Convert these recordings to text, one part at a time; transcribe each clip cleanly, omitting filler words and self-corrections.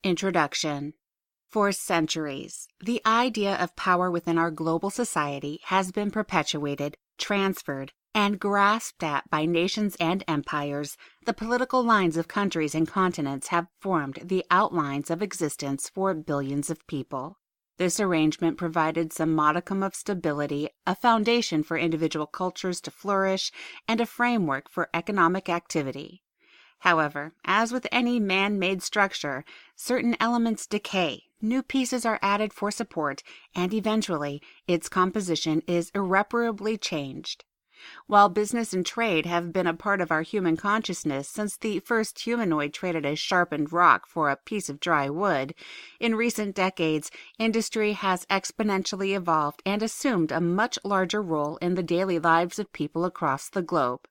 Introduction. For centuries, the idea of power within our global society has been perpetuated, transferred, and grasped at by nations and empires. The political lines of countries and continents have formed the outlines of existence for billions of people. This arrangement provided some modicum of stability, a foundation for individual cultures to flourish, and a framework for economic activity. However, as with any man-made structure, certain elements decay, new pieces are added for support, and eventually its composition is irreparably changed. While business and trade have been a part of our human consciousness since the first humanoid traded a sharpened rock for a piece of dry wood, in recent decades, industry has exponentially evolved and assumed a much larger role in the daily lives of people across the globe.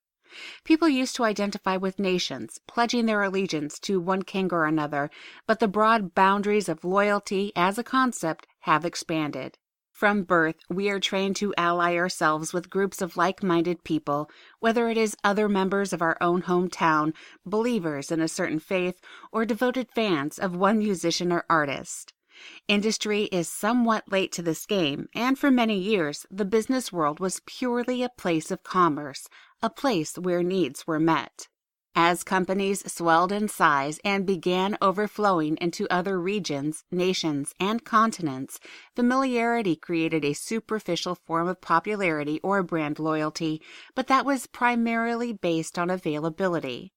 People used to identify with nations, pledging their allegiance to one king or another, but the broad boundaries of loyalty as a concept have expanded. From birth, we are trained to ally ourselves with groups of like-minded people, whether it is other members of our own hometown, believers in a certain faith, or devoted fans of one musician or artist. Industry is somewhat late to this game, and for many years, the business world was purely a place of commerce, a place where needs were met. As companies swelled in size and began overflowing into other regions, nations, and continents, familiarity created a superficial form of popularity or brand loyalty, but that was primarily based on availability.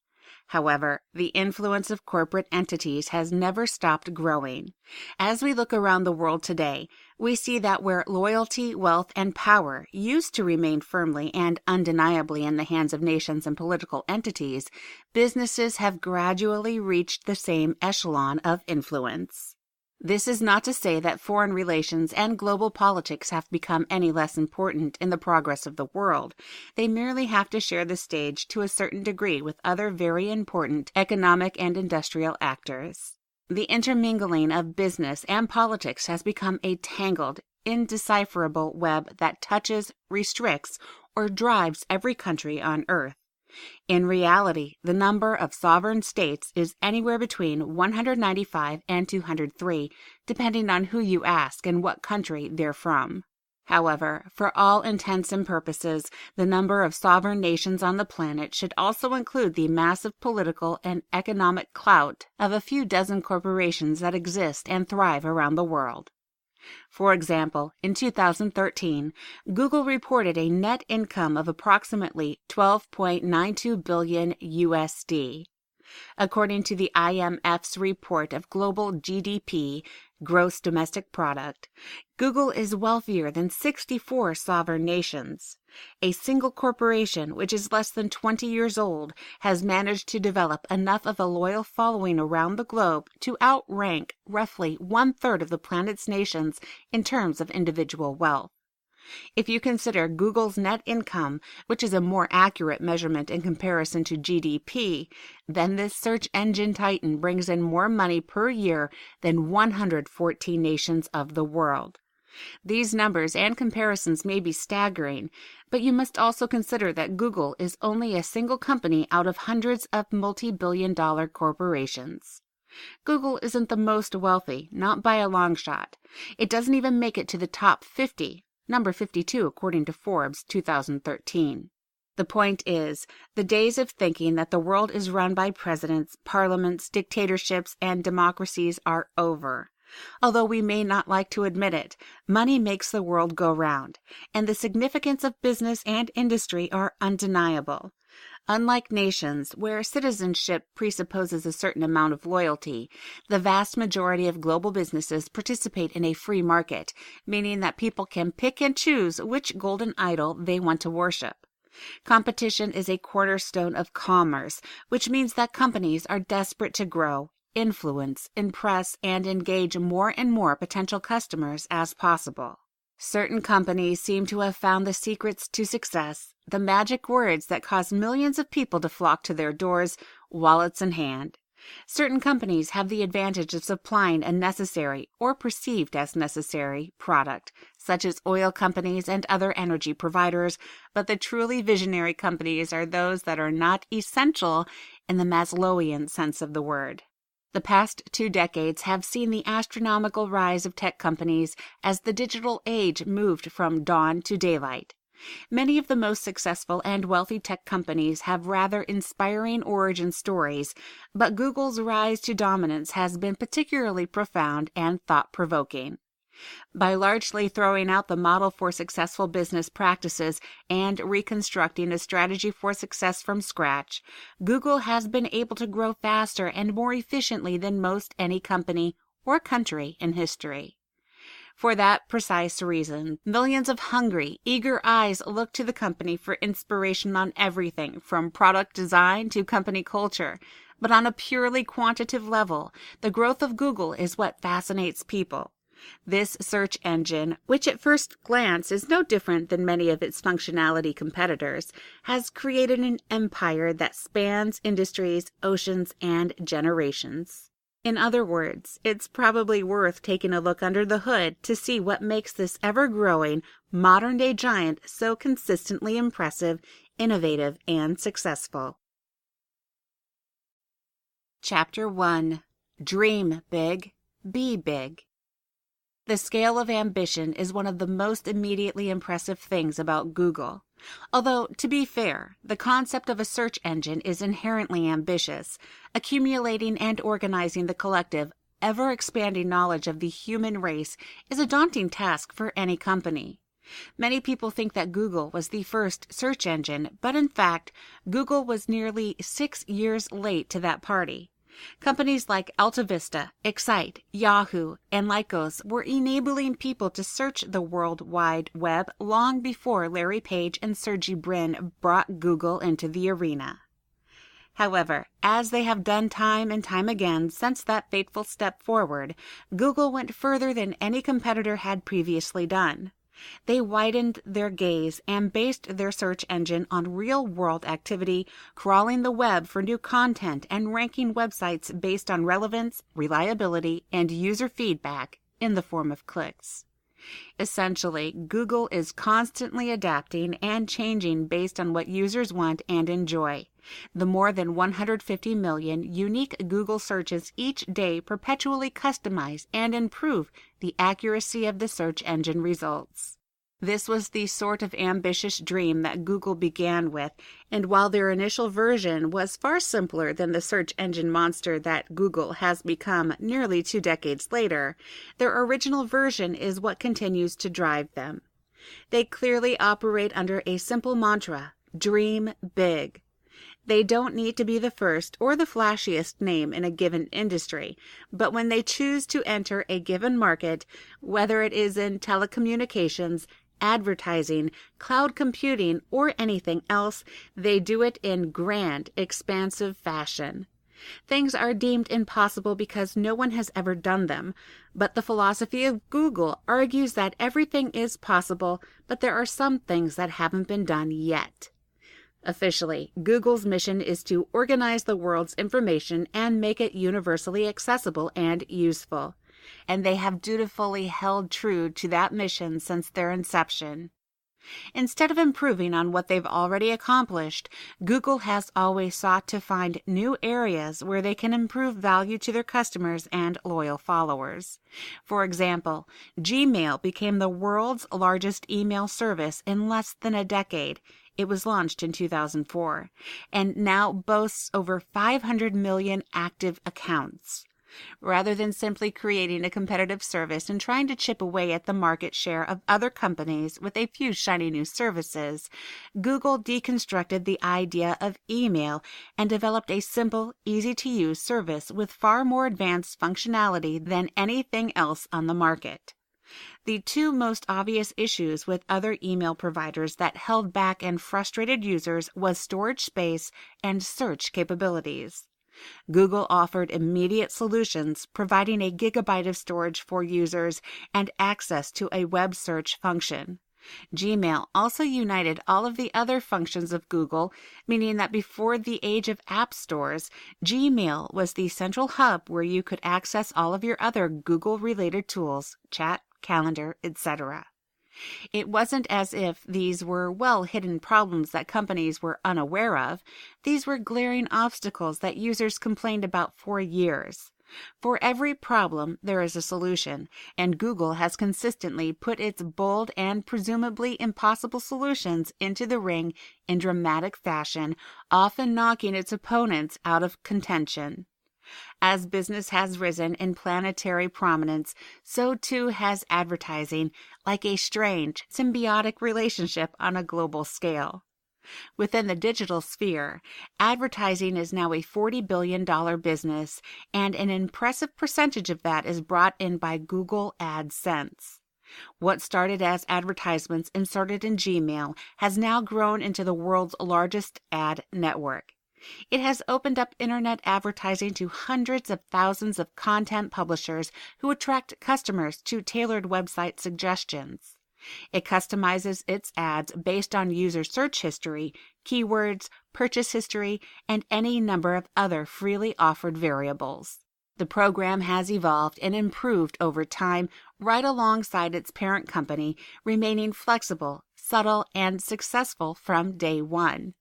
However, the influence of corporate entities has never stopped growing. As we look around the world today, we see that where loyalty, wealth, and power used to remain firmly and undeniably in the hands of nations and political entities, businesses have gradually reached the same echelon of influence. This is not to say that foreign relations and global politics have become any less important in the progress of the world. They merely have to share the stage to a certain degree with other very important economic and industrial actors. The intermingling of business and politics has become a tangled, indecipherable web that touches, restricts, or drives every country on earth. In reality, the number of sovereign states is anywhere between 195 and 203, depending on who you ask and what country they're from. However, for all intents and purposes, the number of sovereign nations on the planet should also include the massive political and economic clout of a few dozen corporations that exist and thrive around the world. For example, in 2013, Google reported a net income of approximately $12.92 billion USD. According to the IMF's report of global GDP, gross domestic product, Google is wealthier than 64 sovereign nations. A single corporation, which is less than 20 years old, has managed to develop enough of a loyal following around the globe to outrank roughly one-third of the planet's nations in terms of individual wealth. If you consider Google's net income, which is a more accurate measurement in comparison to GDP, then this search engine titan brings in more money per year than 114 nations of the world. These numbers and comparisons may be staggering, but you must also consider that Google is only a single company out of hundreds of multi-billion-dollar corporations. Google isn't the most wealthy, not by a long shot. It doesn't even make it to the top 50. Number 52 according to Forbes 2013. The point is, the days of thinking that the world is run by presidents, parliaments, dictatorships, and democracies are over. Although we may not like to admit it, money makes the world go round, and the significance of business and industry are undeniable. Unlike nations, where citizenship presupposes a certain amount of loyalty, the vast majority of global businesses participate in a free market, meaning that people can pick and choose which golden idol they want to worship. Competition is a cornerstone of commerce, which means that companies are desperate to grow, influence, impress, and engage more and more potential customers as possible. Certain companies seem to have found the secrets to success, the magic words that cause millions of people to flock to their doors, wallets in hand. Certain companies have the advantage of supplying a necessary, or perceived as necessary, product, such as oil companies and other energy providers, but the truly visionary companies are those that are not essential in the Maslowian sense of the word. The past 2 decades have seen the astronomical rise of tech companies as the digital age moved from dawn to daylight. Many of the most successful and wealthy tech companies have rather inspiring origin stories, but Google's rise to dominance has been particularly profound and thought-provoking. By largely throwing out the model for successful business practices and reconstructing a strategy for success from scratch, Google has been able to grow faster and more efficiently than most any company or country in history. For that precise reason, millions of hungry, eager eyes look to the company for inspiration on everything from product design to company culture. But on a purely quantitative level, the growth of Google is what fascinates people. This search engine, which at first glance is no different than many of its functionality competitors, has created an empire that spans industries, oceans, and generations. In other words, it's probably worth taking a look under the hood to see what makes this ever-growing, modern-day giant so consistently impressive, innovative, and successful. Chapter 1. Dream Big, Be Big. The scale of ambition is one of the most immediately impressive things about Google. Although, to be fair, the concept of a search engine is inherently ambitious. Accumulating and organizing the collective, ever-expanding knowledge of the human race is a daunting task for any company. Many people think that Google was the first search engine, but in fact, Google was nearly 6 years late to that party. Companies like AltaVista, Excite, Yahoo, and Lycos were enabling people to search the World Wide Web long before Larry Page and Sergey Brin brought Google into the arena. However, as they have done time and time again since that fateful step forward, Google went further than any competitor had previously done. They widened their gaze and based their search engine on real-world activity, crawling the web for new content and ranking websites based on relevance, reliability, and user feedback in the form of clicks. Essentially, Google is constantly adapting and changing based on what users want and enjoy. The more than 150 million unique Google searches each day perpetually customize and improve the accuracy of the search engine results. This was the sort of ambitious dream that Google began with, and while their initial version was far simpler than the search engine monster that Google has become nearly 2 decades later, their original version is what continues to drive them. They clearly operate under a simple mantra: dream big. They don't need to be the first or the flashiest name in a given industry, but when they choose to enter a given market, whether it is in telecommunications, advertising, cloud computing, or anything else, they do it in grand, expansive fashion. Things are deemed impossible because no one has ever done them, but the philosophy of Google argues that everything is possible, but there are some things that haven't been done yet. Officially, Google's mission is to organize the world's information and make it universally accessible and useful. And they have dutifully held true to that mission since their inception. Instead of improving on what they've already accomplished, Google has always sought to find new areas where they can improve value to their customers and loyal followers. For example, Gmail became the world's largest email service in less than a decade. It was launched in 2004, and now boasts over 500 million active accounts. Rather than simply creating a competitive service and trying to chip away at the market share of other companies with a few shiny new services, Google deconstructed the idea of email and developed a simple, easy-to-use service with far more advanced functionality than anything else on the market. The 2 most obvious issues with other email providers that held back and frustrated users was storage space and search capabilities. Google offered immediate solutions, providing a gigabyte of storage for users and access to a web search function. Gmail also united all of the other functions of Google, meaning that before the age of app stores, Gmail was the central hub where you could access all of your other Google-related tools, chat, calendar, etc. It wasn't as if these were well-hidden problems that companies were unaware of. These were glaring obstacles that users complained about for years. For every problem, there is a solution, and Google has consistently put its bold and presumably impossible solutions into the ring in dramatic fashion, often knocking its opponents out of contention. As business has risen in planetary prominence, so too has advertising, like a strange, symbiotic relationship on a global scale. Within the digital sphere, advertising is now a $40 billion business, and an impressive percentage of that is brought in by Google AdSense. What started as advertisements inserted in Gmail has now grown into the world's largest ad network. It has opened up internet advertising to hundreds of thousands of content publishers who attract customers to tailored website suggestions. It customizes its ads based on user search history, keywords, purchase history, and any number of other freely offered variables. The program has evolved and improved over time right alongside its parent company, remaining flexible, subtle, and successful from day one.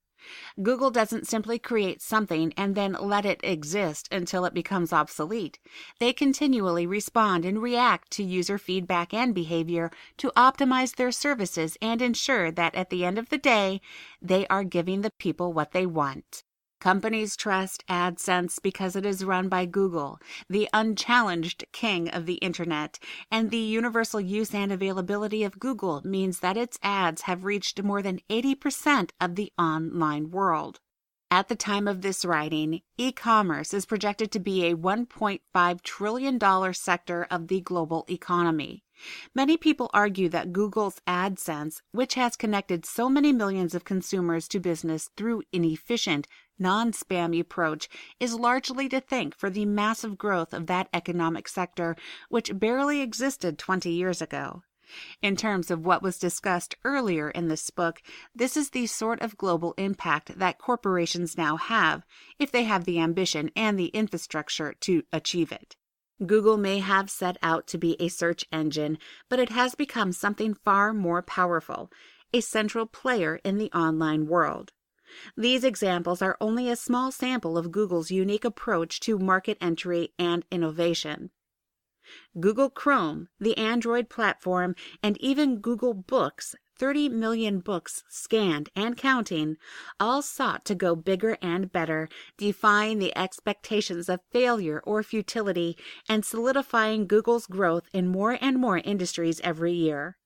Google doesn't simply create something and then let it exist until it becomes obsolete. They continually respond and react to user feedback and behavior to optimize their services and ensure that at the end of the day, they are giving the people what they want. Companies trust AdSense because it is run by Google, the unchallenged king of the internet, and the universal use and availability of Google means that its ads have reached more than 80% of the online world. At the time of this writing, e-commerce is projected to be a $1.5 trillion sector of the global economy. Many people argue that Google's AdSense, which has connected so many millions of consumers to business through an efficient, non-spammy approach, is largely to thank for the massive growth of that economic sector, which barely existed 20 years ago. In terms of what was discussed earlier in this book, this is the sort of global impact that corporations now have, if they have the ambition and the infrastructure to achieve it. Google may have set out to be a search engine, but it has become something far more powerful, a central player in the online world. These examples are only a small sample of Google's unique approach to market entry and innovation. Google Chrome, the Android platform, and even Google Books, 30 million books scanned and counting, all sought to go bigger and better, defying the expectations of failure or futility and solidifying Google's growth in more and more industries every year.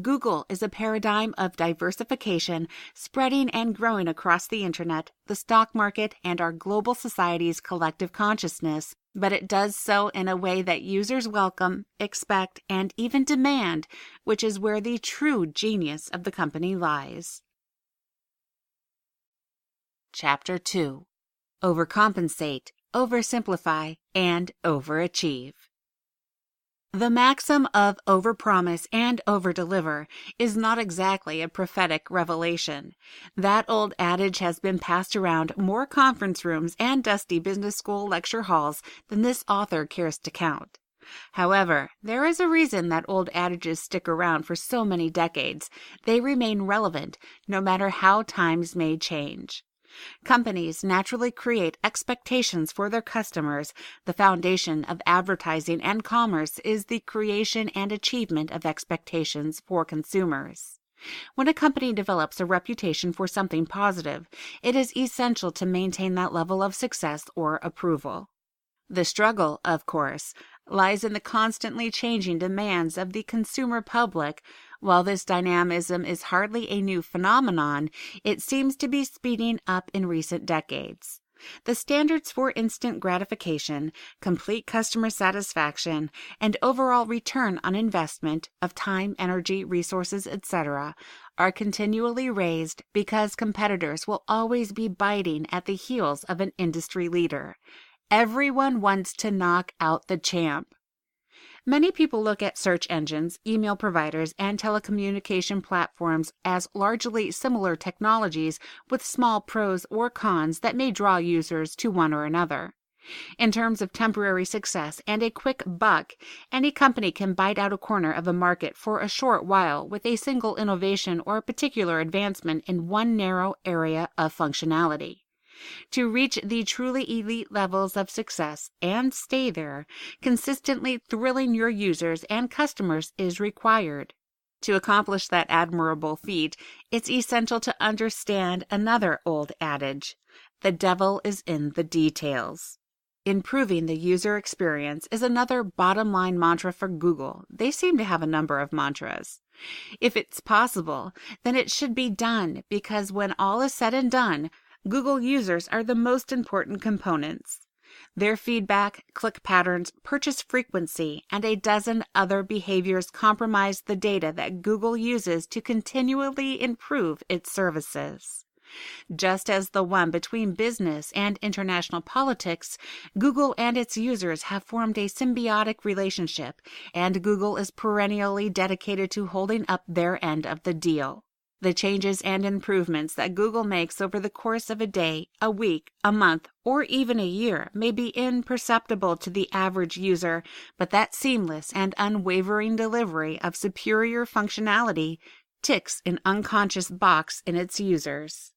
Google is a paradigm of diversification, spreading and growing across the internet, the stock market, and our global society's collective consciousness, but it does so in a way that users welcome, expect, and even demand, which is where the true genius of the company lies. Chapter 2: Overcompensate, Oversimplify, and Overachieve. The maxim of overpromise and overdeliver is not exactly a prophetic revelation. That old adage has been passed around more conference rooms and dusty business school lecture halls than this author cares to count. However, there is a reason that old adages stick around for so many decades. They remain relevant, no matter how times may change. Companies naturally create expectations for their customers. The foundation of advertising and commerce is the creation and achievement of expectations for consumers. When a company develops a reputation for something positive, it is essential to maintain that level of success or approval. The struggle, of course, lies in the constantly changing demands of the consumer public. While this dynamism is hardly a new phenomenon, it seems to be speeding up in recent decades. The standards for instant gratification, complete customer satisfaction, and overall return on investment of time, energy, resources, etc., are continually raised because competitors will always be biting at the heels of an industry leader. Everyone wants to knock out the champ. Many people look at search engines, email providers, and telecommunication platforms as largely similar technologies with small pros or cons that may draw users to one or another. In terms of temporary success and a quick buck, any company can bite out a corner of a market for a short while with a single innovation or particular advancement in one narrow area of functionality. To reach the truly elite levels of success and stay there, consistently thrilling your users and customers is required. To accomplish that admirable feat, it's essential to understand another old adage: the devil is in the details. Improving the user experience is another bottom-line mantra for Google. They seem to have a number of mantras. If it's possible, then it should be done, because when all is said and done, Google users are the most important components. Their feedback, click patterns, purchase frequency, and a dozen other behaviors comprise the data that Google uses to continually improve its services. Just as the one between business and international politics, Google and its users have formed a symbiotic relationship, and Google is perennially dedicated to holding up their end of the deal. The changes and improvements that Google makes over the course of a day, a week, a month, or even a year may be imperceptible to the average user, but that seamless and unwavering delivery of superior functionality ticks an unconscious box in its users.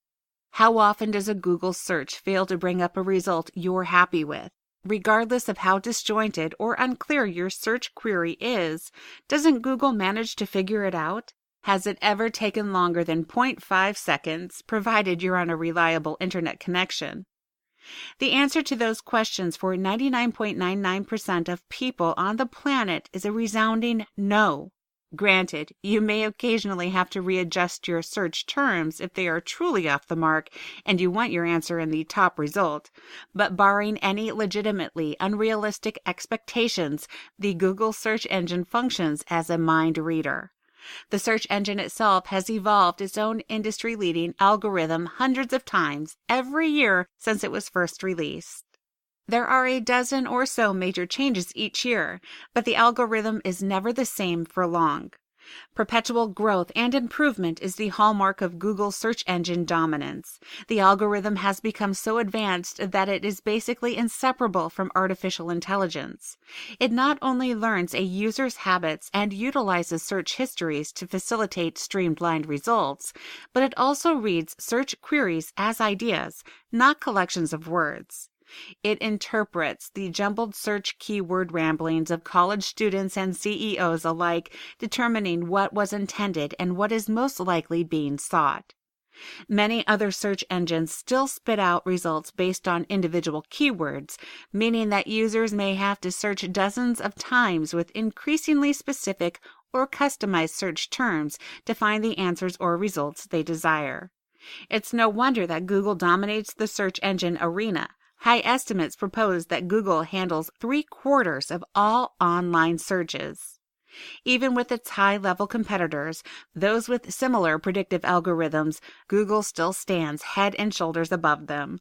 How often does a Google search fail to bring up a result you're happy with? Regardless of how disjointed or unclear your search query is, doesn't Google manage to figure it out? Has it ever taken longer than 0.5 seconds, provided you're on a reliable internet connection? The answer to those questions for 99.99% of people on the planet is a resounding no. Granted, you may occasionally have to readjust your search terms if they are truly off the mark and you want your answer in the top result, but barring any legitimately unrealistic expectations, the Google search engine functions as a mind reader. The search engine itself has evolved its own industry-leading algorithm hundreds of times every year since it was first released. There are a dozen or so major changes each year, but the algorithm is never the same for long. Perpetual growth and improvement is the hallmark of Google's search engine dominance. The algorithm has become so advanced that it is basically inseparable from artificial intelligence. It not only learns a user's habits and utilizes search histories to facilitate streamlined results, but it also reads search queries as ideas, not collections of words. It interprets the jumbled search keyword ramblings of college students and CEOs alike, determining what was intended and what is most likely being sought. Many other search engines still spit out results based on individual keywords, meaning that users may have to search dozens of times with increasingly specific or customized search terms to find the answers or results they desire. It's no wonder that Google dominates the search engine arena. High estimates propose that Google handles 3/4 of all online searches. Even with its high-level competitors, those with similar predictive algorithms, Google still stands head and shoulders above them.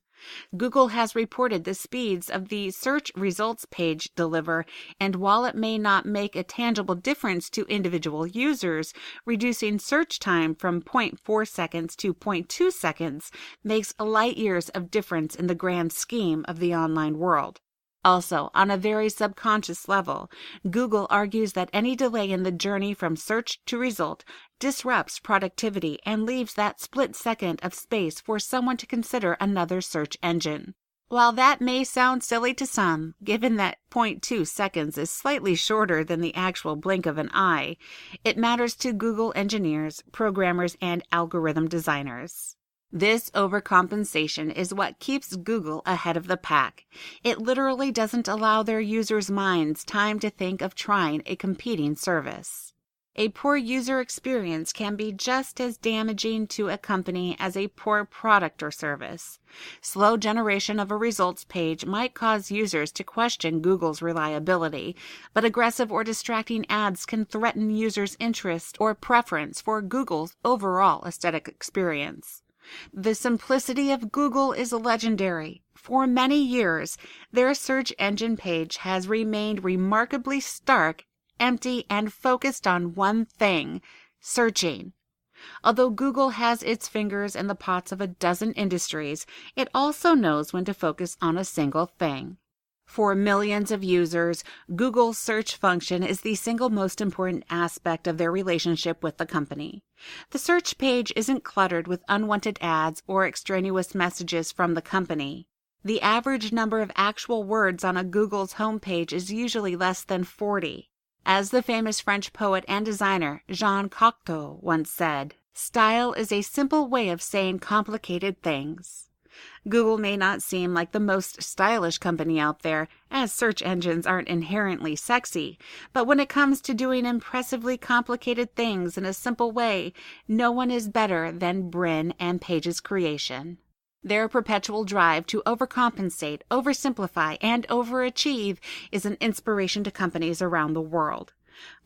Google has reported the speeds of the search results page deliver, and while it may not make a tangible difference to individual users, reducing search time from 0.4 seconds to 0.2 seconds makes light years of difference in the grand scheme of the online world. Also, on a very subconscious level, Google argues that any delay in the journey from search to result disrupts productivity and leaves that split second of space for someone to consider another search engine. While that may sound silly to some, given that 0.2 seconds is slightly shorter than the actual blink of an eye, it matters to Google engineers, programmers, and algorithm designers. This overcompensation is what keeps Google ahead of the pack. It literally doesn't allow their users' minds time to think of trying a competing service. A poor user experience can be just as damaging to a company as a poor product or service. Slow generation of a results page might cause users to question Google's reliability, but aggressive or distracting ads can threaten users' interest or preference for Google's overall aesthetic experience. The simplicity of Google is legendary. For many years, their search engine page has remained remarkably stark, empty, and focused on one thing: searching. Although Google has its fingers in the pots of a dozen industries, it also knows when to focus on a single thing: For millions of users, Google's search function is the single most important aspect of their relationship with the company. The search page isn't cluttered with unwanted ads or extraneous messages from the company. The average number of actual words on a Google's homepage is usually less than 40. As the famous French poet and designer Jean Cocteau once said, "Style is a simple way of saying complicated things." Google may not seem like the most stylish company out there, as search engines aren't inherently sexy, but when it comes to doing impressively complicated things in a simple way, no one is better than Brin and Page's creation. Their perpetual drive to overcompensate, oversimplify, and overachieve is an inspiration to companies around the world.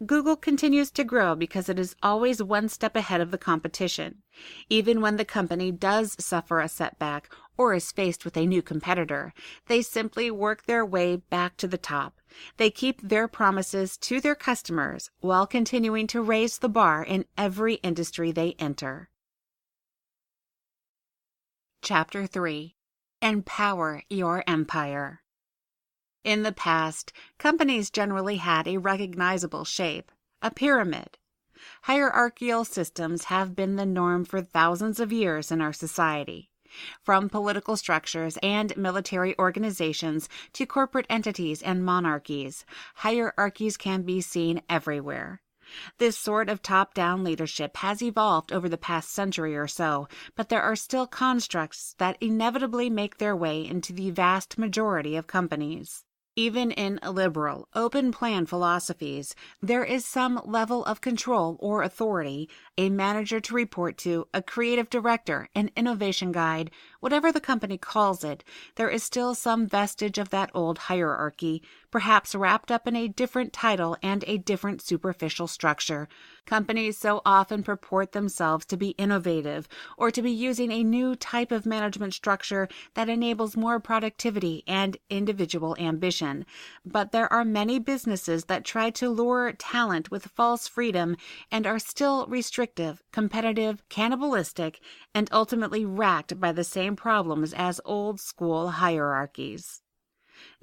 Google continues to grow because it is always one step ahead of the competition. Even when the company does suffer a setback or is faced with a new competitor, they simply work their way back to the top. They keep their promises to their customers while continuing to raise the bar in every industry they enter. Chapter 3. Empower Your Empire. In the past, companies generally had a recognizable shape, a pyramid. Hierarchical systems have been the norm for thousands of years in our society. From political structures and military organizations to corporate entities and monarchies, hierarchies can be seen everywhere. This sort of top-down leadership has evolved over the past century or so, but there are still constructs that inevitably make their way into the vast majority of companies. Even in liberal, open-plan philosophies, there is some level of control or authority, a manager to report to, a creative director, an innovation guide, whatever the company calls it. There is still some vestige of that old hierarchy, perhaps wrapped up in a different title and a different superficial structure. Companies so often purport themselves to be innovative or to be using a new type of management structure that enables more productivity and individual ambition. But there are many businesses that try to lure talent with false freedom and are still restrictive, competitive, cannibalistic, and ultimately racked by the same problems as old-school hierarchies.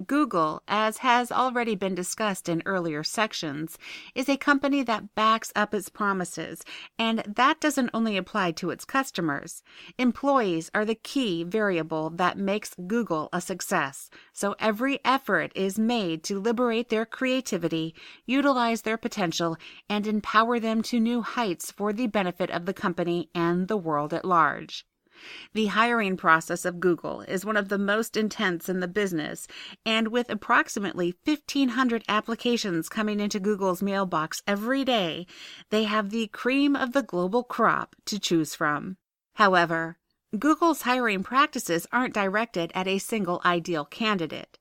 Google, as has already been discussed in earlier sections, is a company that backs up its promises, and that doesn't only apply to its customers. Employees are the key variable that makes Google a success, so every effort is made to liberate their creativity, utilize their potential, and empower them to new heights for the benefit of the company and the world at large. The hiring process of Google is one of the most intense in the business, and with approximately 1,500 applications coming into Google's mailbox every day, they have the cream of the global crop to choose from. However, Google's hiring practices aren't directed at a single ideal candidate.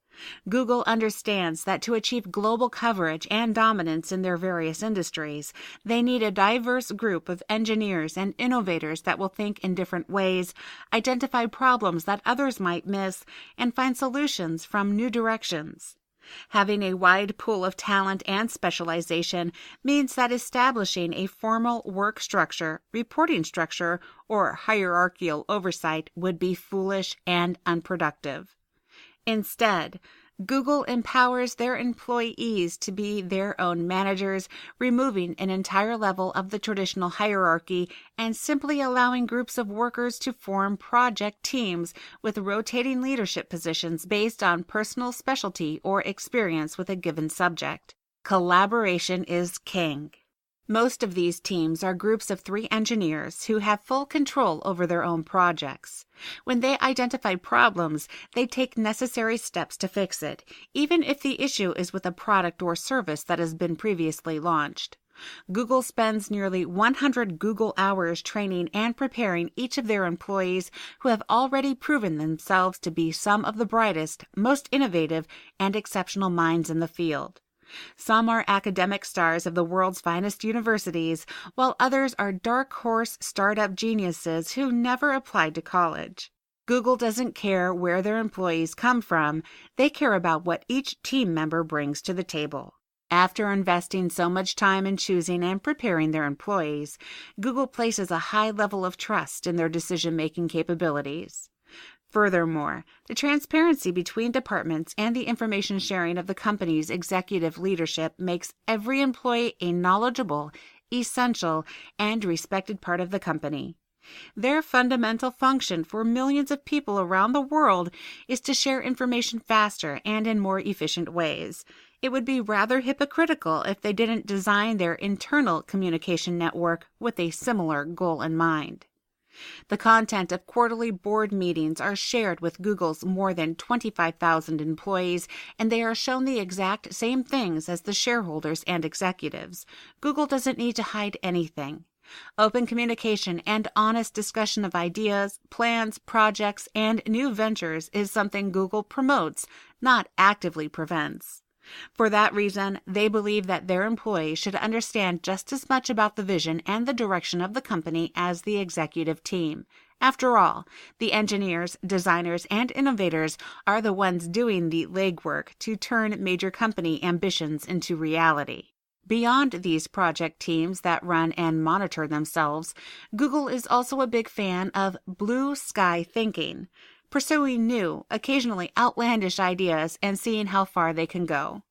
Google understands that to achieve global coverage and dominance in their various industries, they need a diverse group of engineers and innovators that will think in different ways, identify problems that others might miss, and find solutions from new directions. Having a wide pool of talent and specialization means that establishing a formal work structure, reporting structure, or hierarchical oversight would be foolish and unproductive. Instead, Google empowers their employees to be their own managers, removing an entire level of the traditional hierarchy and simply allowing groups of workers to form project teams with rotating leadership positions based on personal specialty or experience with a given subject. Collaboration is king. Most of these teams are groups of 3 engineers who have full control over their own projects. When they identify problems, they take necessary steps to fix it, even if the issue is with a product or service that has been previously launched. Google spends nearly 100 Google hours training and preparing each of their employees who have already proven themselves to be some of the brightest, most innovative, and exceptional minds in the field. Some are academic stars of the world's finest universities, while others are dark horse startup geniuses who never applied to college. Google doesn't care where their employees come from, they care about what each team member brings to the table. After investing so much time in choosing and preparing their employees, Google places a high level of trust in their decision-making capabilities. Furthermore, the transparency between departments and the information sharing of the company's executive leadership makes every employee a knowledgeable, essential, and respected part of the company. Their fundamental function for millions of people around the world is to share information faster and in more efficient ways. It would be rather hypocritical if they didn't design their internal communication network with a similar goal in mind. The content of quarterly board meetings are shared with Google's more than 25,000 employees, and they are shown the exact same things as the shareholders and executives. Google doesn't need to hide anything. Open communication and honest discussion of ideas, plans, projects, and new ventures is something Google promotes, not actively prevents. For that reason, they believe that their employees should understand just as much about the vision and the direction of the company as the executive team. After all, the engineers, designers, and innovators are the ones doing the legwork to turn major company ambitions into reality. Beyond these project teams that run and monitor themselves, Google is also a big fan of blue sky thinking, pursuing new, occasionally outlandish ideas and seeing how far they can go.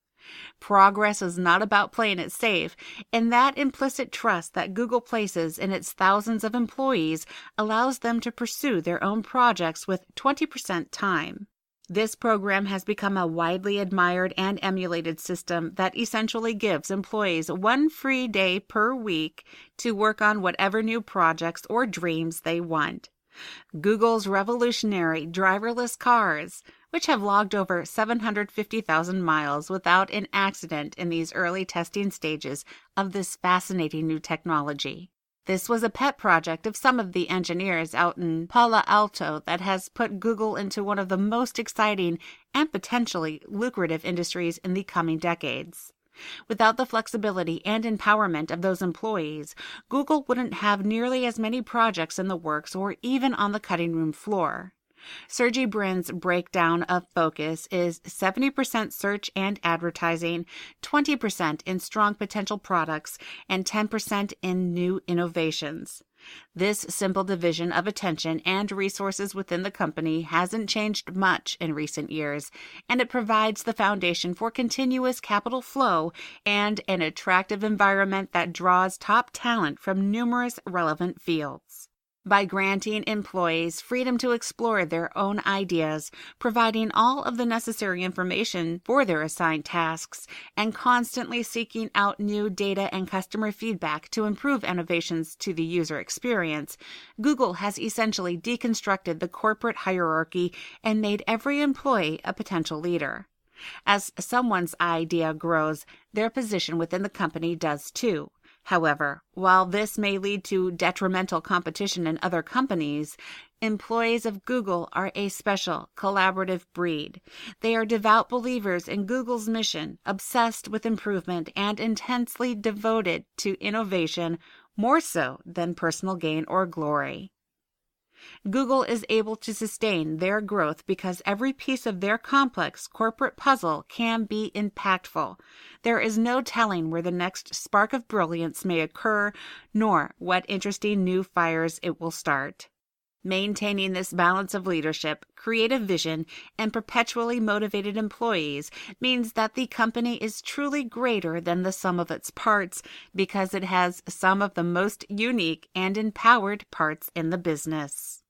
Progress is not about playing it safe, and that implicit trust that Google places in its thousands of employees allows them to pursue their own projects with 20% time. This program has become a widely admired and emulated system that essentially gives employees one free day per week to work on whatever new projects or dreams they want. Google's revolutionary driverless cars, which have logged over 750,000 miles without an accident in these early testing stages of this fascinating new technology. This was a pet project of some of the engineers out in Palo Alto that has put Google into one of the most exciting and potentially lucrative industries in the coming decades. Without the flexibility and empowerment of those employees, Google wouldn't have nearly as many projects in the works or even on the cutting room floor. Sergey Brin's breakdown of focus is 70% search and advertising, 20% in strong potential products, and 10% in new innovations. This simple division of attention and resources within the company hasn't changed much in recent years, and it provides the foundation for continuous capital flow and an attractive environment that draws top talent from numerous relevant fields. By granting employees freedom to explore their own ideas, providing all of the necessary information for their assigned tasks, and constantly seeking out new data and customer feedback to improve innovations to the user experience, Google has essentially deconstructed the corporate hierarchy and made every employee a potential leader. As someone's idea grows, their position within the company does too. However, while this may lead to detrimental competition in other companies, employees of Google are a special, collaborative breed. They are devout believers in Google's mission, obsessed with improvement, and intensely devoted to innovation, more so than personal gain or glory. Google is able to sustain their growth because every piece of their complex corporate puzzle can be impactful. There is no telling where the next spark of brilliance may occur, nor what interesting new fires it will start. Maintaining this balance of leadership, creative vision, and perpetually motivated employees means that the company is truly greater than the sum of its parts because it has some of the most unique and empowered parts in the business.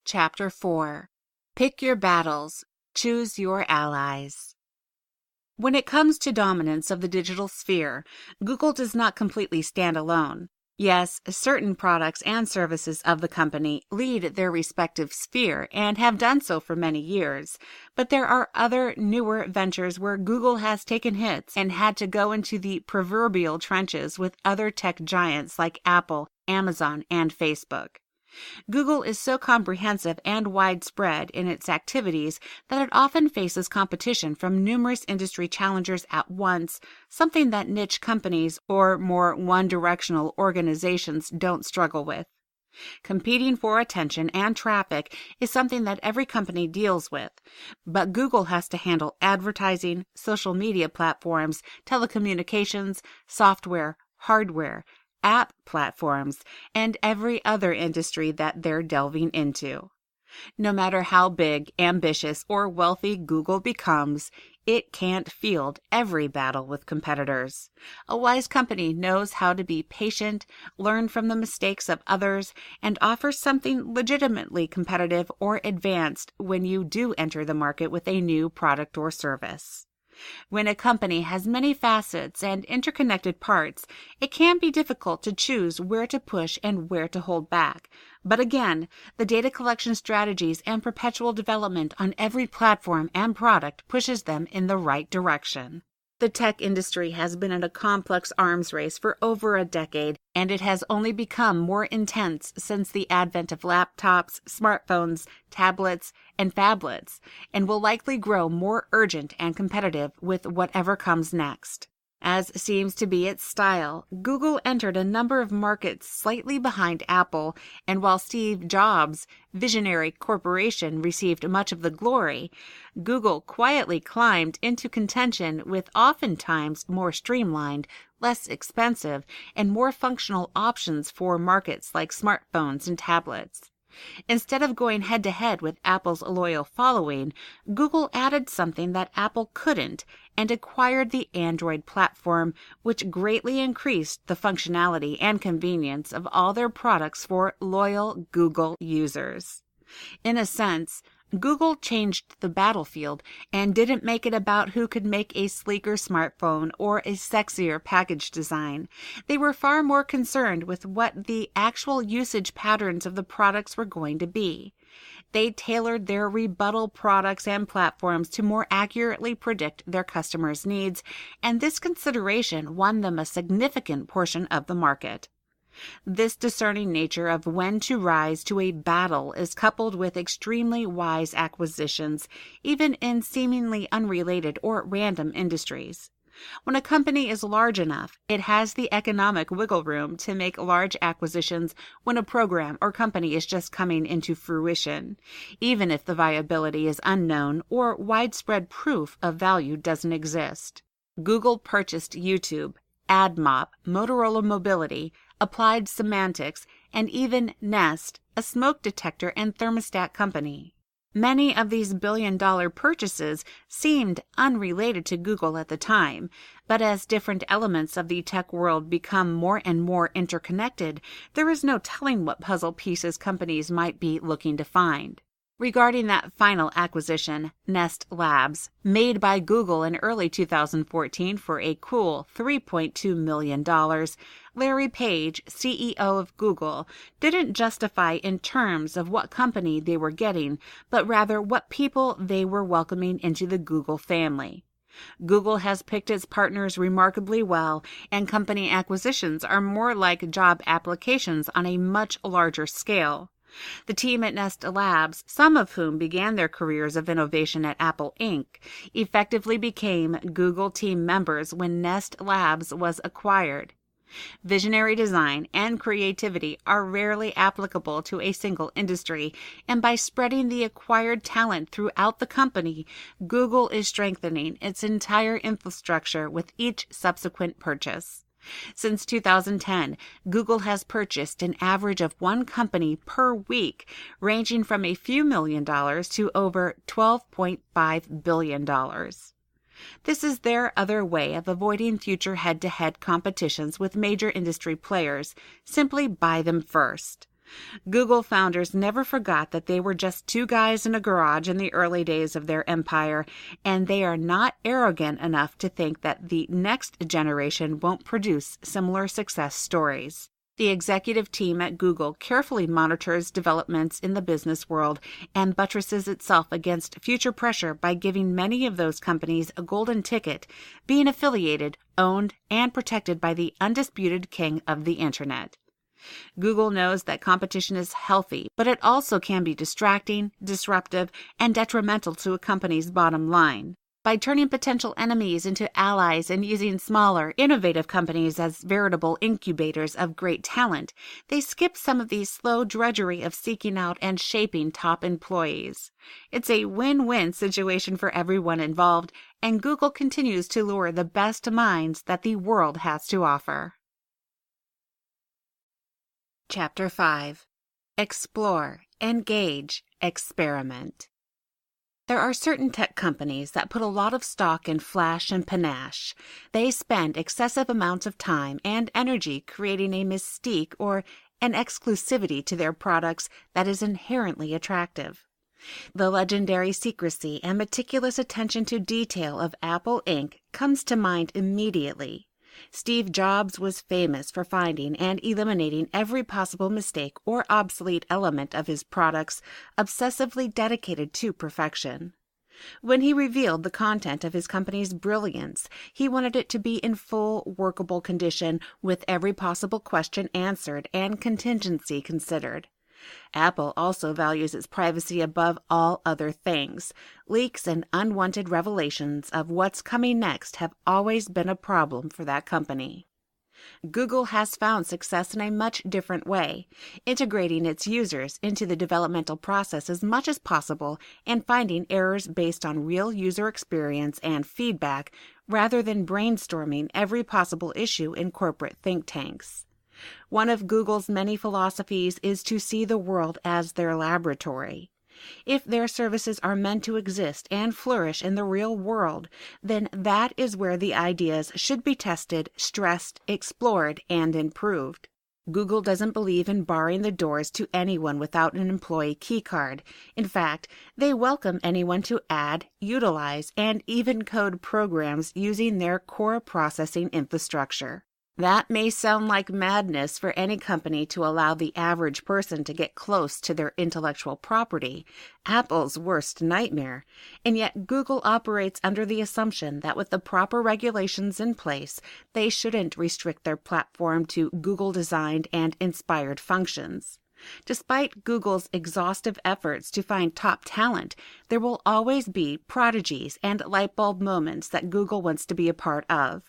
Chapter 4. Pick your battles. Choose your allies. When it comes to dominance of the digital sphere, Google does not completely stand alone. Yes, certain products and services of the company lead their respective sphere and have done so for many years, but there are other newer ventures where Google has taken hits and had to go into the proverbial trenches with other tech giants like Apple, Amazon, and Facebook. Google is so comprehensive and widespread in its activities that it often faces competition from numerous industry challengers at once, something that niche companies or more one-directional organizations don't struggle with. Competing for attention and traffic is something that every company deals with, but Google has to handle advertising, social media platforms, telecommunications, software, hardware, app platforms, and every other industry that they're delving into. No matter how big, ambitious, or wealthy Google becomes, it can't field every battle with competitors. A wise company knows how to be patient, learn from the mistakes of others, and offer something legitimately competitive or advanced when you do enter the market with a new product or service. When a company has many facets and interconnected parts, it can be difficult to choose where to push and where to hold back. But again, the data collection strategies and perpetual development on every platform and product pushes them in the right direction. The tech industry has been in a complex arms race for over a decade, and it has only become more intense since the advent of laptops, smartphones, tablets, and phablets, and will likely grow more urgent and competitive with whatever comes next. As seems to be its style, Google entered a number of markets slightly behind Apple, and while Steve Jobs' visionary corporation received much of the glory, Google quietly climbed into contention with oftentimes more streamlined, less expensive, and more functional options for markets like smartphones and tablets. Instead of going head-to-head with Apple's loyal following, Google added something that Apple couldn't and acquired the Android platform, which greatly increased the functionality and convenience of all their products for loyal Google users. In a sense, Google changed the battlefield and didn't make it about who could make a sleeker smartphone or a sexier package design. They were far more concerned with what the actual usage patterns of the products were going to be. They tailored their rebuttal products and platforms to more accurately predict their customers' needs, and this consideration won them a significant portion of the market. This discerning nature of when to rise to a battle is coupled with extremely wise acquisitions, even in seemingly unrelated or random industries. When a company is large enough, it has the economic wiggle room to make large acquisitions when a program or company is just coming into fruition, even if the viability is unknown or widespread proof of value doesn't exist. Google purchased YouTube, AdMob, Motorola Mobility, Applied Semantics, and even Nest, a smoke detector and thermostat company. Many of these billion-dollar purchases seemed unrelated to Google at the time, but as different elements of the tech world become more and more interconnected, there is no telling what puzzle pieces companies might be looking to find. Regarding that final acquisition, Nest Labs, made by Google in early 2014 for a cool $3.2 million, Larry Page, CEO of Google, didn't justify in terms of what company they were getting, but rather what people they were welcoming into the Google family. Google has picked its partners remarkably well, and company acquisitions are more like job applications on a much larger scale. The team at Nest Labs, some of whom began their careers of innovation at Apple Inc., effectively became Google team members when Nest Labs was acquired. Visionary design and creativity are rarely applicable to a single industry, and by spreading the acquired talent throughout the company, Google is strengthening its entire infrastructure with each subsequent purchase. Since 2010, Google has purchased an average of one company per week, ranging from a few $1,000,000 to over $12.5 billion. This is their other way of avoiding future head-to-head competitions with major industry players. Simply buy them first. Google founders never forgot that they were just two guys in a garage in the early days of their empire, and they are not arrogant enough to think that the next generation won't produce similar success stories. The executive team at Google carefully monitors developments in the business world and buttresses itself against future pressure by giving many of those companies a golden ticket, being affiliated, owned, and protected by the undisputed king of the Internet. Google knows that competition is healthy, but it also can be distracting, disruptive, and detrimental to a company's bottom line. By turning potential enemies into allies and using smaller, innovative companies as veritable incubators of great talent, they skip some of the slow drudgery of seeking out and shaping top employees. It's a win-win situation for everyone involved, and Google continues to lure the best minds that the world has to offer. Chapter 5. Explore, Engage, Experiment. There are certain tech companies that put a lot of stock in flash and panache. They spend excessive amounts of time and energy creating a mystique or an exclusivity to their products that is inherently attractive. The legendary secrecy and meticulous attention to detail of Apple Inc. comes to mind immediately. Steve Jobs was famous for finding and eliminating every possible mistake or obsolete element of his products, obsessively dedicated to perfection. When he revealed the content of his company's brilliance, he wanted it to be in full workable condition, with every possible question answered and contingency considered. Apple also values its privacy above all other things. Leaks and unwanted revelations of what's coming next have always been a problem for that company. Google has found success in a much different way, integrating its users into the developmental process as much as possible and finding errors based on real user experience and feedback rather than brainstorming every possible issue in corporate think tanks. One of Google's many philosophies is to see the world as their laboratory. If their services are meant to exist and flourish in the real world, then that is where the ideas should be tested, stressed, explored, and improved. Google doesn't believe in barring the doors to anyone without an employee keycard. In fact, they welcome anyone to add, utilize, and even code programs using their core processing infrastructure. That may sound like madness for any company to allow the average person to get close to their intellectual property, Apple's worst nightmare, and yet Google operates under the assumption that with the proper regulations in place, they shouldn't restrict their platform to Google-designed and inspired functions. Despite Google's exhaustive efforts to find top talent, there will always be prodigies and lightbulb moments that Google wants to be a part of.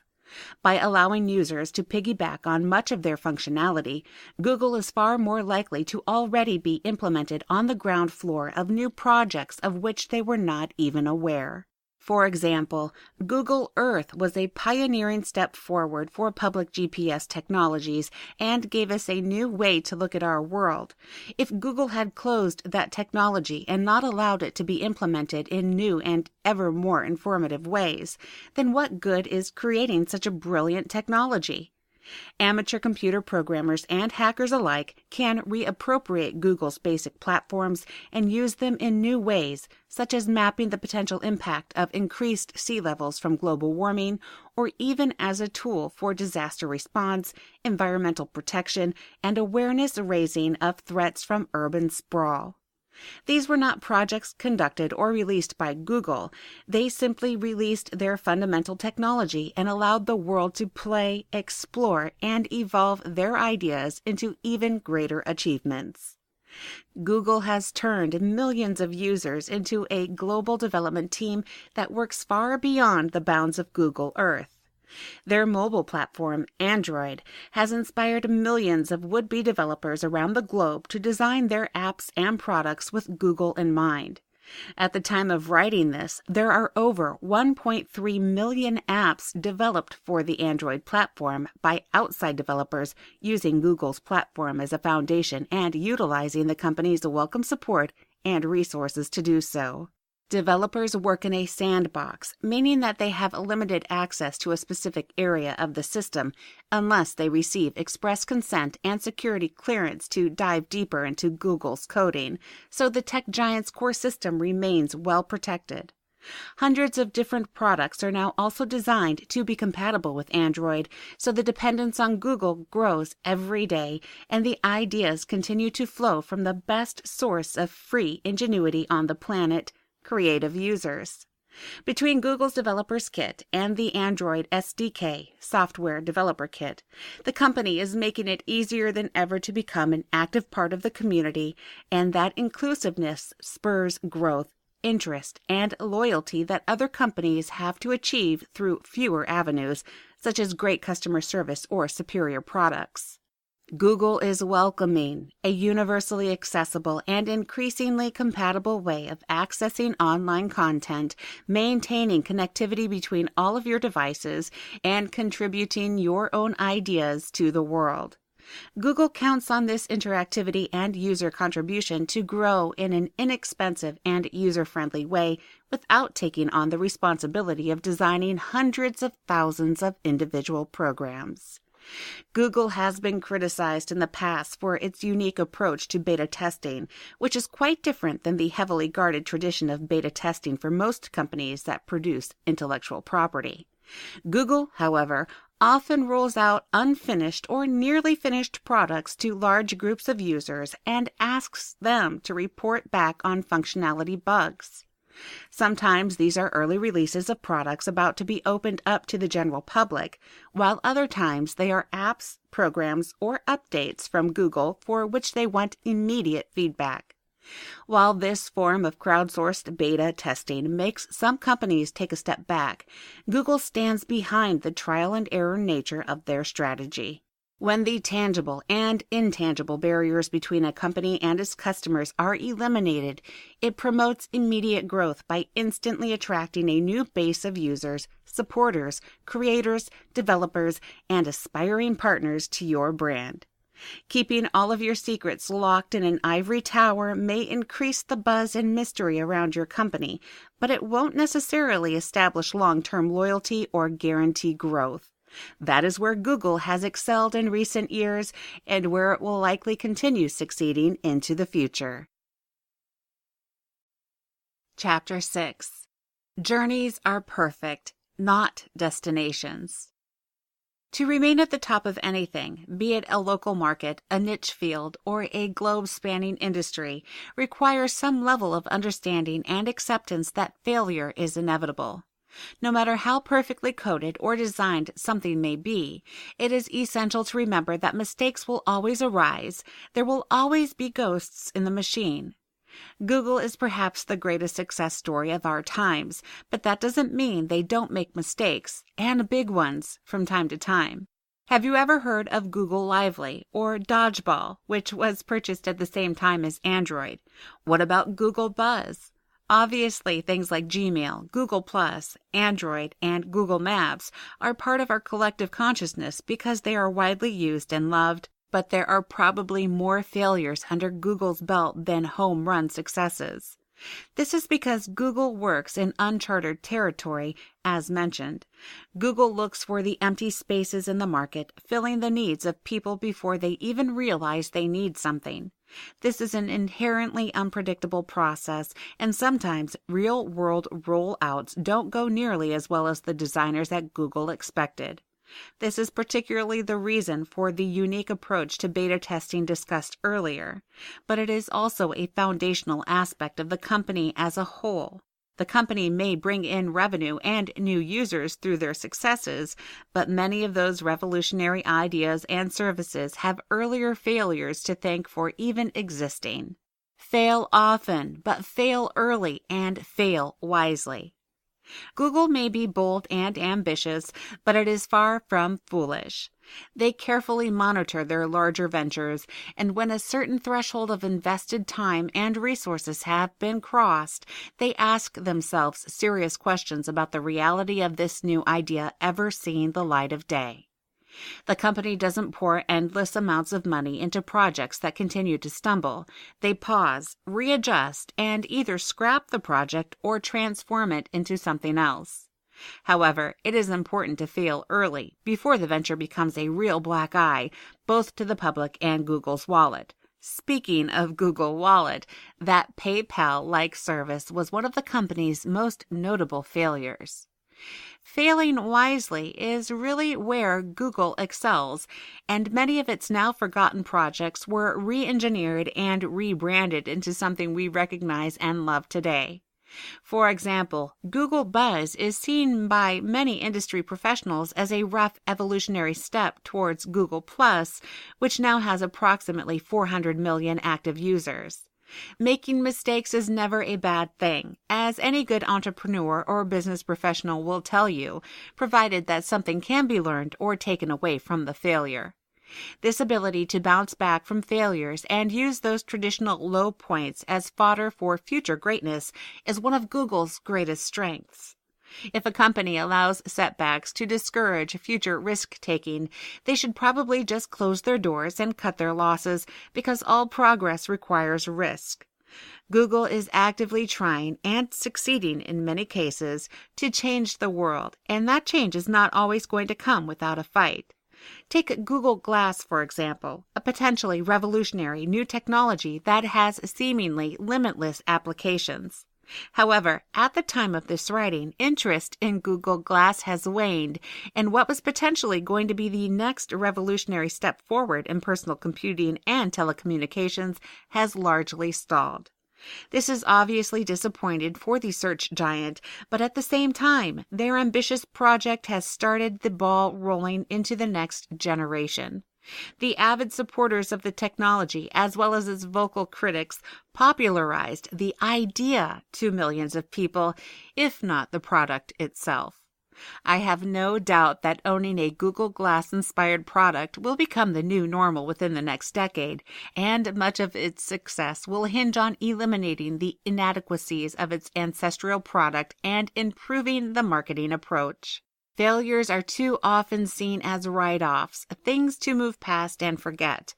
By allowing users to piggyback on much of their functionality, Google is far more likely to already be implemented on the ground floor of new projects of which they were not even aware. For example, Google Earth was a pioneering step forward for public GPS technologies and gave us a new way to look at our world. If Google had closed that technology and not allowed it to be implemented in new and ever more informative ways, then what good is creating such a brilliant technology? Amateur computer programmers and hackers alike can reappropriate Google's basic platforms and use them in new ways, such as mapping the potential impact of increased sea levels from global warming, or even as a tool for disaster response, environmental protection, and awareness raising of threats from urban sprawl. These were not projects conducted or released by Google. They simply released their fundamental technology and allowed the world to play, explore, and evolve their ideas into even greater achievements. Google has turned millions of users into a global development team that works far beyond the bounds of Google Earth. Their mobile platform, Android, has inspired millions of would-be developers around the globe to design their apps and products with Google in mind. At the time of writing this, there are over 1.3 million apps developed for the Android platform by outside developers using Google's platform as a foundation and utilizing the company's welcome support and resources to do so. Developers work in a sandbox, meaning that they have limited access to a specific area of the system unless they receive express consent and security clearance to dive deeper into Google's coding, so the tech giant's core system remains well protected. Hundreds of different products are now also designed to be compatible with Android, so the dependence on Google grows every day, and the ideas continue to flow from the best source of free ingenuity on the planet, creative users. Between Google's Developers Kit and the Android SDK, Software Developer Kit, the company is making it easier than ever to become an active part of the community, and that inclusiveness spurs growth, interest, and loyalty that other companies have to achieve through fewer avenues, such as great customer service or superior products. Google is welcoming a universally accessible and increasingly compatible way of accessing online content, maintaining connectivity between all of your devices, and contributing your own ideas to the world. Google counts on this interactivity and user contribution to grow in an inexpensive and user-friendly way without taking on the responsibility of designing hundreds of thousands of individual programs. Google has been criticized in the past for its unique approach to beta testing, which is quite different than the heavily guarded tradition of beta testing for most companies that produce intellectual property. Google, however, often rolls out unfinished or nearly finished products to large groups of users and asks them to report back on functionality bugs. Sometimes these are early releases of products about to be opened up to the general public, while other times they are apps, programs, or updates from Google for which they want immediate feedback. While this form of crowdsourced beta testing makes some companies take a step back, Google stands behind the trial and error nature of their strategy. When the tangible and intangible barriers between a company and its customers are eliminated, it promotes immediate growth by instantly attracting a new base of users, supporters, creators, developers, and aspiring partners to your brand. Keeping all of your secrets locked in an ivory tower may increase the buzz and mystery around your company, but it won't necessarily establish long-term loyalty or guarantee growth. That is where Google has excelled in recent years and where it will likely continue succeeding into the future. Chapter 6. Journeys are perfect, not destinations. To remain at the top of anything, be it a local market, a niche field, or a globe-spanning industry, requires some level of understanding and acceptance that failure is inevitable. No matter how perfectly coded or designed something may be, it is essential to remember that mistakes will always arise. There will always be ghosts in the machine. Google is perhaps the greatest success story of our times, but that doesn't mean they don't make mistakes, and big ones, from time to time. Have you ever heard of Google Lively or Dodgeball, which was purchased at the same time as Android? What about Google Buzz? Obviously, things like Gmail, Google+, Android, and Google Maps are part of our collective consciousness because they are widely used and loved, but there are probably more failures under Google's belt than home run successes. This is because Google works in uncharted territory, as mentioned. Google looks for the empty spaces in the market, filling the needs of people before they even realize they need something. This is an inherently unpredictable process, and sometimes real-world rollouts don't go nearly as well as the designers at Google expected. This is particularly the reason for the unique approach to beta testing discussed earlier, but it is also a foundational aspect of the company as a whole. The company may bring in revenue and new users through their successes, but many of those revolutionary ideas and services have earlier failures to thank for even existing. Fail often, but fail early and fail wisely. Google may be bold and ambitious, but it is far from foolish. They carefully monitor their larger ventures, and when a certain threshold of invested time and resources have been crossed, they ask themselves serious questions about the reality of this new idea ever seeing the light of day. The company doesn't pour endless amounts of money into projects that continue to stumble. They pause, readjust, and either scrap the project or transform it into something else. However, it is important to fail early, before the venture becomes a real black eye, both to the public and Google's wallet. Speaking of Google Wallet, that PayPal-like service was one of the company's most notable failures. Failing wisely is really where Google excels, and many of its now forgotten projects were re-engineered and rebranded into something we recognize and love today. For example, Google Buzz is seen by many industry professionals as a rough evolutionary step towards Google+, which now has approximately 400 million active users. Making mistakes is never a bad thing, as any good entrepreneur or business professional will tell you, provided that something can be learned or taken away from the failure. This ability to bounce back from failures and use those traditional low points as fodder for future greatness is one of Google's greatest strengths. If a company allows setbacks to discourage future risk-taking, they should probably just close their doors and cut their losses, because all progress requires risk. Google is actively trying, and succeeding in many cases, to change the world, and that change is not always going to come without a fight. Take Google Glass, for example, a potentially revolutionary new technology that has seemingly limitless applications. However, at the time of this writing, interest in Google Glass has waned, and what was potentially going to be the next revolutionary step forward in personal computing and telecommunications has largely stalled. This is obviously disappointed for the search giant, but at the same time, their ambitious project has started the ball rolling into the next generation. The avid supporters of the technology, as well as its vocal critics, popularized the idea to millions of people, if not the product itself. I have no doubt that owning a Google Glass-inspired product will become the new normal within the next decade, and much of its success will hinge on eliminating the inadequacies of its ancestral product and improving the marketing approach. Failures are too often seen as write-offs, things to move past and forget.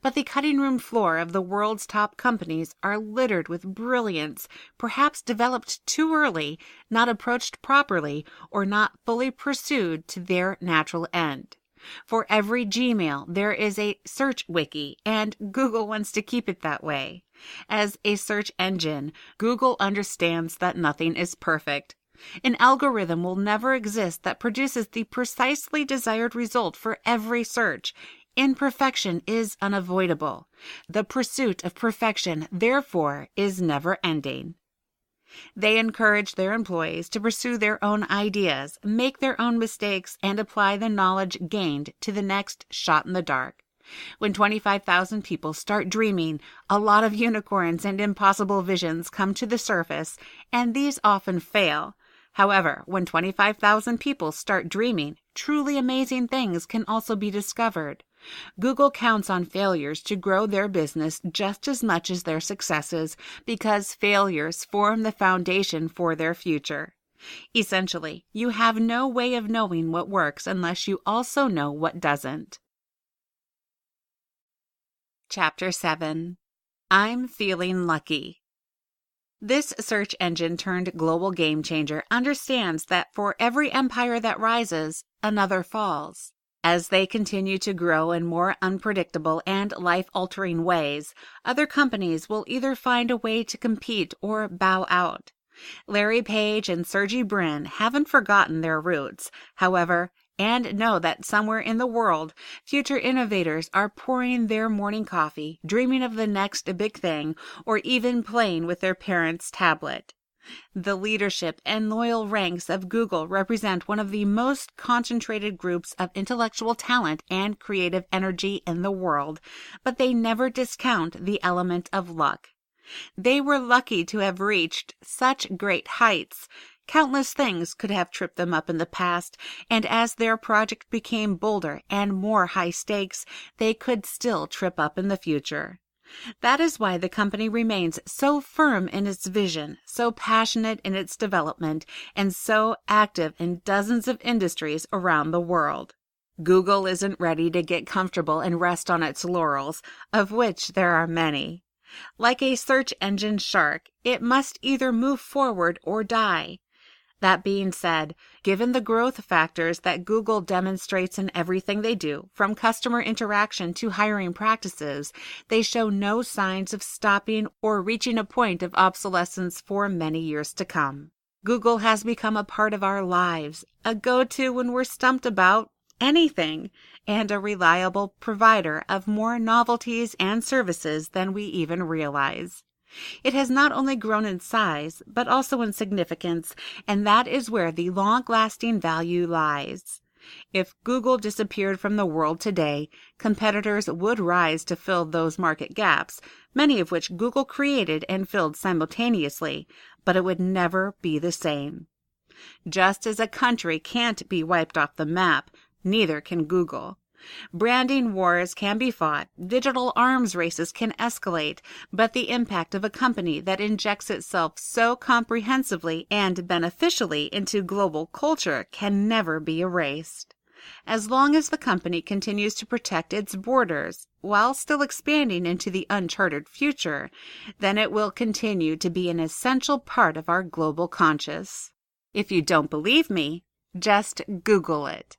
But the cutting room floor of the world's top companies are littered with brilliance, perhaps developed too early, not approached properly, or not fully pursued to their natural end. For every Gmail, there is a search wiki, and Google wants to keep it that way. As a search engine, Google understands that nothing is perfect. An algorithm will never exist that produces the precisely desired result for every search. Imperfection is unavoidable. The pursuit of perfection, therefore, is never ending. They encourage their employees to pursue their own ideas, make their own mistakes, and apply the knowledge gained to the next shot in the dark. When 25,000 people start dreaming, a lot of unicorns and impossible visions come to the surface, and these often fail. However, when 25,000 people start dreaming, truly amazing things can also be discovered. Google counts on failures to grow their business just as much as their successes, because failures form the foundation for their future. Essentially, you have no way of knowing what works unless you also know what doesn't. Chapter 7. I'm Feeling Lucky. This search engine turned global game changer understands that for every empire that rises, another falls. As they continue to grow in more unpredictable and life-altering ways, other companies will either find a way to compete or bow out. Larry Page and Sergey Brin haven't forgotten their roots, however, and know that somewhere in the world, future innovators are pouring their morning coffee, dreaming of the next big thing, or even playing with their parents' tablet. The leadership and loyal ranks of Google represent one of the most concentrated groups of intellectual talent and creative energy in the world, but they never discount the element of luck. They were lucky to have reached such great heights. Countless things could have tripped them up in the past, and as their project became bolder and more high stakes, they could still trip up in the future. That is why the company remains so firm in its vision, so passionate in its development, and so active in dozens of industries around the world. Google isn't ready to get comfortable and rest on its laurels, of which there are many. Like a search engine shark, it must either move forward or die. That being said, given the growth factors that Google demonstrates in everything they do, from customer interaction to hiring practices, they show no signs of stopping or reaching a point of obsolescence for many years to come. Google has become a part of our lives, a go-to when we're stumped about anything, and a reliable provider of more novelties and services than we even realize. It has not only grown in size, but also in significance, and that is where the long-lasting value lies. If Google disappeared from the world today, competitors would rise to fill those market gaps, many of which Google created and filled simultaneously, but it would never be the same. Just as a country can't be wiped off the map, neither can Google. Branding wars can be fought, digital arms races can escalate, but the impact of a company that injects itself so comprehensively and beneficially into global culture can never be erased. As long as the company continues to protect its borders while still expanding into the uncharted future, then it will continue to be an essential part of our global conscious. If you don't believe me, just Google it.